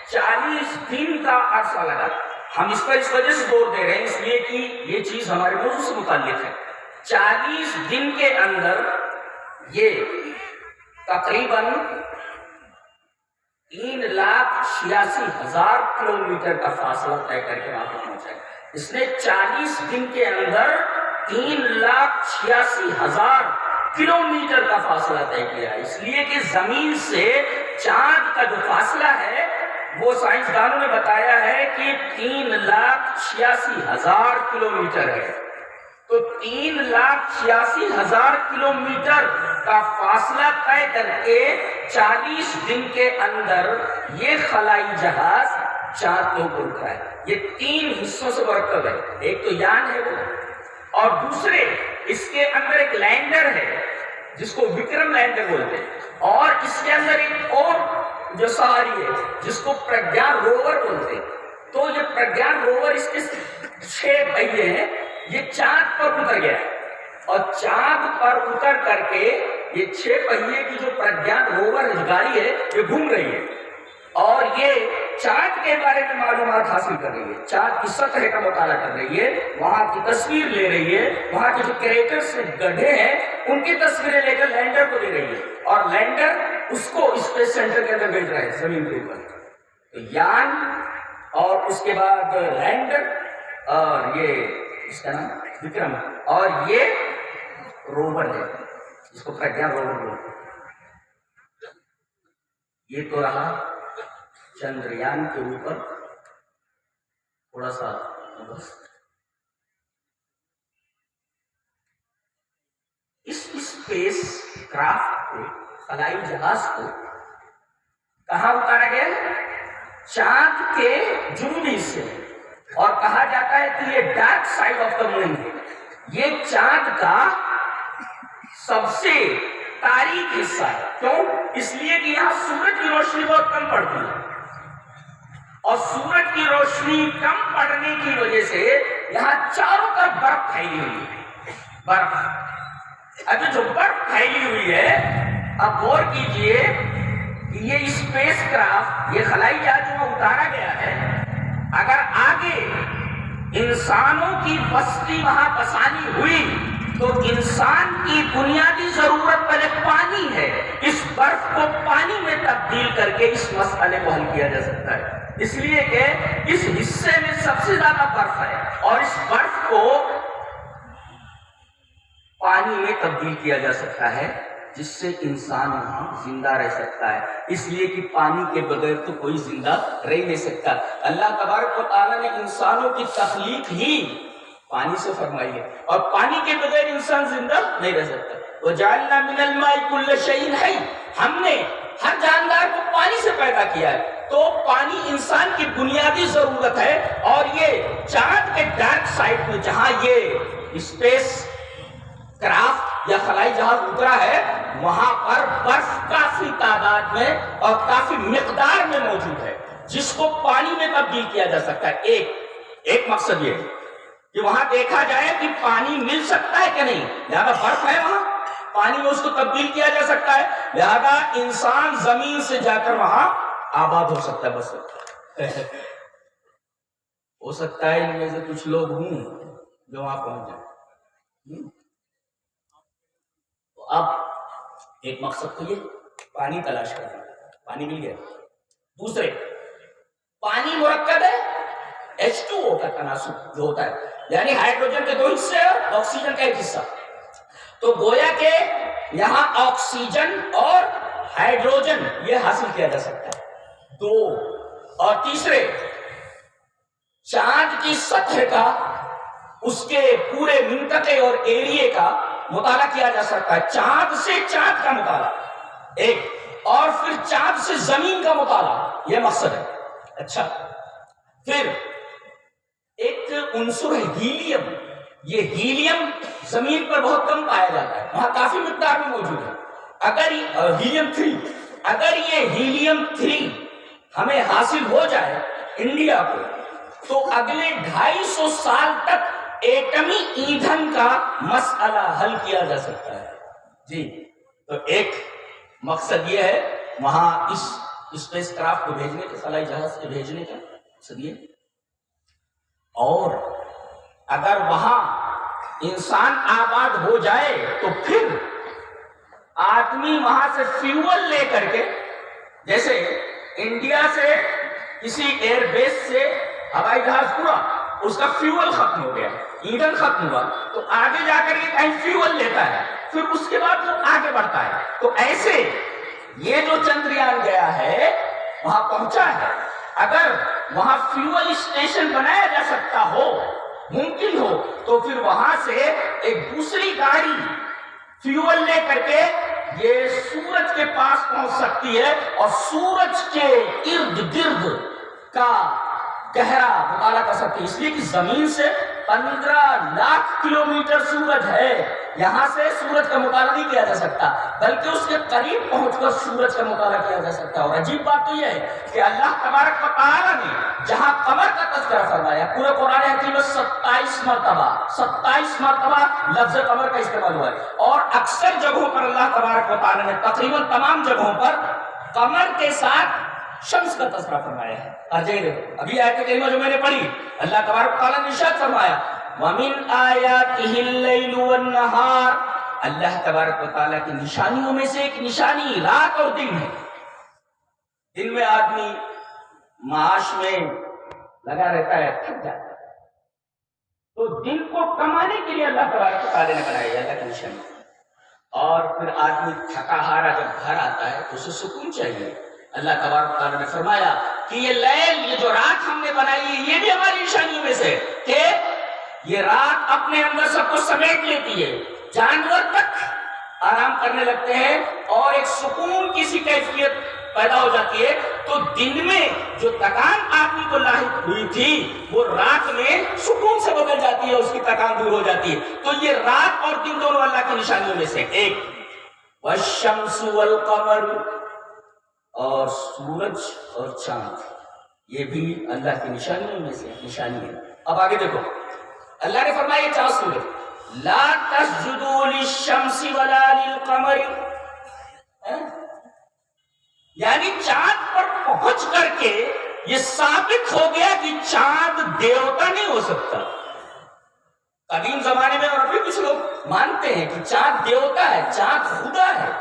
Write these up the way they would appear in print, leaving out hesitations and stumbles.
40 دن کا عرصہ لگا. ہم اس پر اس وجہ سے زور دے رہے ہیں اس لیے کہ یہ چیز ہمارے موضوع سے متعلق ہے. 40 دن کے اندر یہ تقریباً 3,86,000 کلومیٹر کا فاصلہ طے کر کے وہاں پر پہنچا. اس نے 40 دن کے اندر 3,86,000 کلومیٹر کا فاصلہ طے کیا. اس لیے کہ زمین سے چاند کا جو فاصلہ ہے وہ سائنسدانوں نے بتایا ہے کہ 3,86,000 کلومیٹر ہے. تو 3,86,000 کلومیٹر کا فاصلہ طے کر کے 40 دن کے اندر یہ خلائی جہاز چاند کے اوپر اترا ہے. یہ 3 حصوں سے مرکب ہے. ایک تو یان ہے وہ، اور دوسرے اس کے اندر ایک لینڈر ہے جس کو وکرم لینڈر بولتے ہیں، اور اس کے اندر ایک اور جو سواری ہے جس کو پرگیان روور بولتے ہیں. تو یہ پرگیان روور اس کے 6 پہیے ہیں. یہ چاند پر اتر گیا ہے اور چاند پر اتر کر کے یہ 6 پہیے کی جو پرگیان روور گاڑی ہے یہ گھوم رہی ہے اور یہ چاند کے بارے میں معلومات حاصل کر رہی ہے. چاند کی سطح کا مطالعہ کر رہی ہے، وہاں کی تصویر لے رہی ہے، وہاں کے جو کریٹرز گڈھے ہیں ان کی تصویریں لے کر لینڈر کو دے رہی ہے، اور لینڈر اس کو اسپیس سینٹر کے اندر بھیج رہا ہے زمین کے اوپر. تو یان اور اس کے بعد لینڈر اور یہ اس کا نام وکرم، اور یہ روور ہے جس کو پرگیان روور بولتے ہیں. یہ تو رہا چندریان کے اوپر تھوڑا سا اس اسپیس کرافٹ کو، خلائی جہاز کو کہاں اتارا گیا؟ چاند کے جنوبی حصے، اور کہا جاتا ہے کہ یہ ڈارک سائڈ آف دا مون ہے. یہ چاند کا سب سے تاریک حصہ ہے. کیوں؟ اس لیے کہ یہاں سورج کی روشنی بہت کم پڑتی ہے، اور سورج کی روشنی کم پڑنے کی وجہ سے یہاں چاروں طرف برف پھیلی ہوئی ہے. برف، ابھی جو برف پھیلی ہوئی ہے، اب غور کیجئے کہ یہ اسپیس کرافٹ، یہ خلائی جہاز جو اتارا گیا ہے، اگر آگے انسانوں کی بستی وہاں پسانی ہوئی تو انسان کی بنیادی ضرورت پہلے پانی ہے. اس برف کو پانی میں تبدیل کر کے اس مسئلے کو حل کیا جا سکتا ہے. اس لیے کہ اس حصے میں سب سے زیادہ برف ہے، اور اس برف کو پانی میں تبدیل کیا جا سکتا ہے جس سے انسان وہاں زندہ رہ سکتا ہے. اس لیے کہ پانی کے بغیر تو کوئی زندہ رہ نہیں سکتا. اللہ تبارک و تعالیٰ نے انسانوں کی تخلیق ہی پانی سے فرمائی ہے، اور پانی کے بغیر انسان زندہ نہیں رہ سکتا. وَجَعَلْنَا مِنَ الْمَاءِ كُلَّ شَيْءٍ حَيٍّ، ہم نے ہر جاندار کو پانی سے پیدا کیا ہے. تو پانی انسان کی بنیادی ضرورت ہے، اور یہ چاند کے ڈارک سائڈ میں جہاں یہ اسپیس کرافٹ یا خلائی جہاز اترا ہے، وہاں پر برف کافی تعداد میں اور کافی مقدار میں موجود ہے جس کو پانی میں تبدیل کیا جا سکتا ہے. ایک مقصد یہ ہے کہ وہاں دیکھا جائے کہ پانی مل سکتا ہے کہ نہیں، لہذا برف ہے وہاں، پانی میں اس کو تبدیل کیا جا سکتا ہے، لہذا انسان زمین سے جا کر وہاں آباد ہو سکتا ہے، بس سکتا ہے. ہو سکتا ہے ان میں سے کچھ لوگ ہوں جو وہاں پہنچ جائیں. تو اب ایک مقصد تو یہ پانی تلاش کرنا، پانی مل گیا. دوسرے، پانی مرکب ہے H2O کا تناسب جو ہوتا ہے، یعنی ہائیڈروجن کے 2 حصے اور آکسیجن کا 1 حصہ. تو گویا کہ یہاں آکسیجن اور ہائیڈروجن یہ حاصل کیا جا سکتا ہے. 2 اور تیسرے، چاند کی سطح کا، اس کے پورے منطقے اور ایریے کا مطالعہ کیا جا سکتا ہے. چاند سے چاند کا مطالعہ ایک، اور پھر چاند سے زمین کا مطالعہ، یہ مقصد ہے. اچھا، پھر ایک عنصر ہے ہیلیم. یہ ہیلیم زمین پر بہت کم پایا جاتا ہے، وہاں کافی مقدار میں موجود ہے. اگر ہیلیم 3، اگر یہ ہیلیم 3 ہمیں حاصل ہو جائے انڈیا کو، تو اگلے 250 سال تک ایٹمی ایندھن کا مسئلہ حل کیا جا سکتا ہے. جی، تو ایک مقصد یہ ہے وہاں اس اسپیس کرافٹ کو بھیجنے کے، خلائی جہاز کے بھیجنے کے ذریعے. اور اگر وہاں انسان آباد ہو جائے تو پھر آدمی وہاں سے فیول لے کر کے، جیسے انڈیا سے کسی ایئر بیس سے ہوائی جہاز پورا، اس کا فیول ختم ہو گیا، ایندھن ختم ہوا، تو آگے جا کر یہ کہیں فیول لیتا ہے، پھر اس کے بعد وہ آگے بڑھتا ہے. تو ایسے یہ جو چندریان گیا ہے وہاں پہنچا ہے، اگر وہاں فیول اسٹیشن بنایا جا سکتا ہو، ممکن ہو، تو پھر وہاں سے ایک دوسری گاڑی فیول لے کر کے یہ سورج کے پاس پہنچ سکتی ہے اور سورج کے ارد گرد کا گہرا مطالعہ کر سکتی ہے. اس لیے کہ زمین سے 15 لاکھ کلومیٹر سورج ہے، یہاں سے سورج کا مطالعہ نہیں کیا جا سکتا، بلکہ اس کے قریب پہنچ کر سورج کا مطالعہ کیا جا سکتا ہے. اور عجیب بات تو یہ ہے کہ اللہ تبارک و تعالیٰ نے جہاں قمر کا تذکرہ فرمایا، پورے قرآن حکیم میں 27 مرتبہ لفظ قمر کا استعمال ہوا ہے، اور اکثر جگہوں پر اللہ تبارک و تعالیٰ نے تقریباً تمام جگہوں پر قمر کے ساتھ شمس کا تذکرہ فرمایا ہے. ابھی آیت کریمہ جو میں نے پڑھی، اللہ تبارک و تعالیٰ نے ارشاد فرمایا وَمِنْ آيَاتِهِ اللَّيْلُ وَالنَّهَارُ، اللہ تبارک و تعالیٰ کی نشانیوں میں سے ایک نشانی رات اور دن ہے. دن میں آدمی معاش میں لگا رہتا ہے، تھک جاتا ہے، تو دن کو کمانے کے لیے اللہ تبارک و تعالیٰ نے بنایا ہے اللہ کی نشانی. اور پھر آدمی تھکا ہارا جب گھر آتا ہے تو اسے سکون چاہیے. اللہ تبارک و تعالیٰ نے فرمایا کہ یہ لیل، یہ جو رات ہم نے بنائی ہے، یہ بھی ہماری نشانیوں میں سے کہ یہ رات اپنے اندر سب کو سمیٹ لیتی ہے، جانور تک آرام کرنے لگتے ہیں اور ایک سکون کی سی کیفیت پیدا ہو جاتی ہے. تو دن میں جو تکان آدمی کو لاحق ہوئی تھی وہ رات میں سکون سے بدل جاتی ہے، اس کی تکان دور ہو جاتی ہے. تو یہ رات اور دن دونوں اللہ کی نشانیوں میں سے ایک. والشمس والقمر، اور سورج اور چاند، یہ بھی اللہ کی نشانیوں میں سے نشانی ہے. اب آگے دیکھو، اللہ نے فرمایا یہ 4 سورج، لا تسجدوا للشمس ولا للقمر، یعنی چاند پر پہنچ کر کے یہ ثابت ہو گیا کہ چاند دیوتا نہیں ہو سکتا. قدیم زمانے میں اور ابھی کچھ لوگ مانتے ہیں کہ چاند دیوتا ہے، چاند خدا ہے،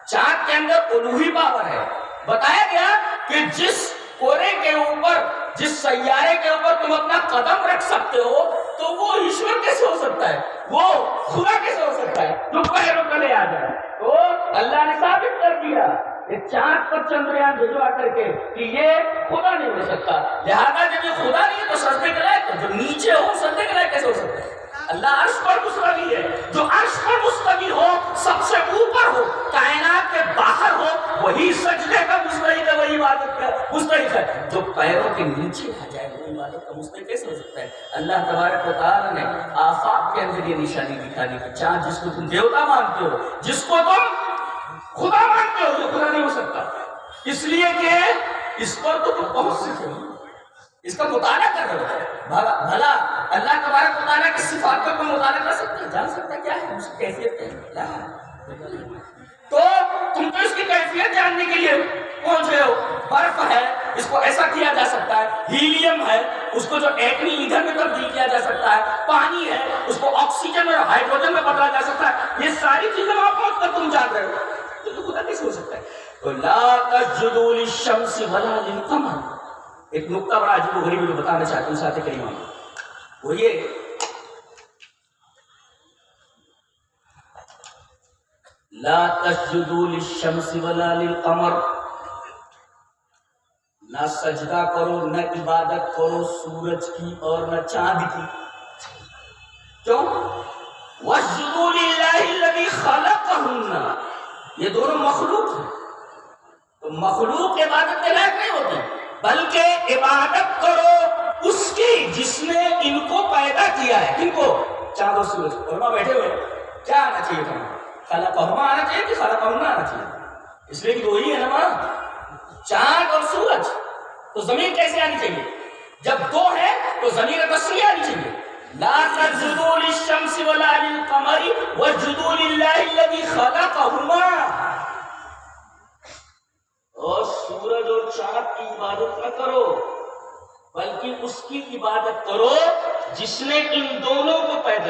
چاند کے اندر الوہی پاور ہے. بتایا گیا کہ جس کورے کے اوپر، جس سیارے کے اوپر تم اپنا قدم رکھ سکتے ہو تو وہ ایشور کیسے ہو سکتا ہے، وہ خدا کیسے ہو سکتا ہے جو پیروں تلے آ جائے. تو اللہ نے ثابت کر دیا کہ چاند پر چندریان بھجوا کر کے کہ یہ خدا نہیں ہو سکتا. لہذا جب یہ خدا نہیں ہے تو سجدے کے لائق، تو جو نیچے ہو سجدے کے لائق کیسے ہو سکتا ہے؟ اللہ عرش پر مستوی ہے، جو عرش پر مستوی ہو، سب سے اوپر ہو، کائنات کے باہر ہو، وہی سجدے کا مستحق ہے، وہی عبادت کا مستحق ہے. جو پیروں کے نیچے آ جائے وہ عبادت کا مستحق کیسے ہو سکتا ہے؟ اللہ تبارک و تعالیٰ نے آفاق کے اندر یہ نشانی دکھا دی کہ چاند جس کو تم دیوتا مانتے ہو، جس کو تم خدا مانتے ہو، یہ خدا نہیں ہو سکتا. اس لیے کہ اس پر تو تم پہنچ سکتے ہو، اس کا مطالعہ کر رہے ہو. بھلا اللہ تبارک و تعالیٰ کی صفات کا کوئی مطالعہ کر سکتا ہے، جان سکتا ہے کیا ہے اس کی کیفیت کیا ہے؟ تو تم تو اس کی کیفیت جاننے کے لیے پہنچ گئے ہو. برف ہے، اس کو ایسا کیا جا سکتا ہے. ہیلیم ہے، اس کو جو ایٹمی ایندھن میں تبدیل کیا جا سکتا ہے. پانی ہے، اس کو آکسیجن اور ہائیڈروجن میں بدلا جا سکتا ہے. یہ ساری چیزیں وہاں پہنچ کر تم جان رہے ہو، تو خدا کیسے ہو سکتا ہے؟ تو لا تسجدوا للشمس ولا للقمر. ایک نقطہ بڑا عجیب و غریب جو بتانا چاہتا ہوں ساتھ کریمہ میں، وہ یہ لا تسجدوا للشمس ولا للقمر، نہ سجدہ کرو، نہ عبادت کرو سورج کی اور نہ چاند کی. کیوں؟ واسجدوا للہ الذی خلقہن، یہ دونوں مخلوق ہیں، تو مخلوق عبادت کے لائق نہیں ہوتے، بلکہ عبادت کرو اس کی جس نے ان کو پیدا کیا ہے. ان کو چاند اور سورج. علماء بیٹھے ہوئے، کیا آنا چاہیے تھا؟ خلقہما آنا چاہیے کہ خلقہن آنا چاہیے؟ اس لیے کہ وہی ہے نا، چاند اور سورج. تو زمین کیسے آنی چاہیے؟ جب دو ہے تو زمین تسنیہ آنی چاہیے. لا تسجدوا للشمس ولا للقمر واسجدوا للہ الذی خلقہما. اور سورج اور چاند کی عبادت نہ کرو، بلکہ اس کی عبادت کرو جس نے ان دونوں کو پیدا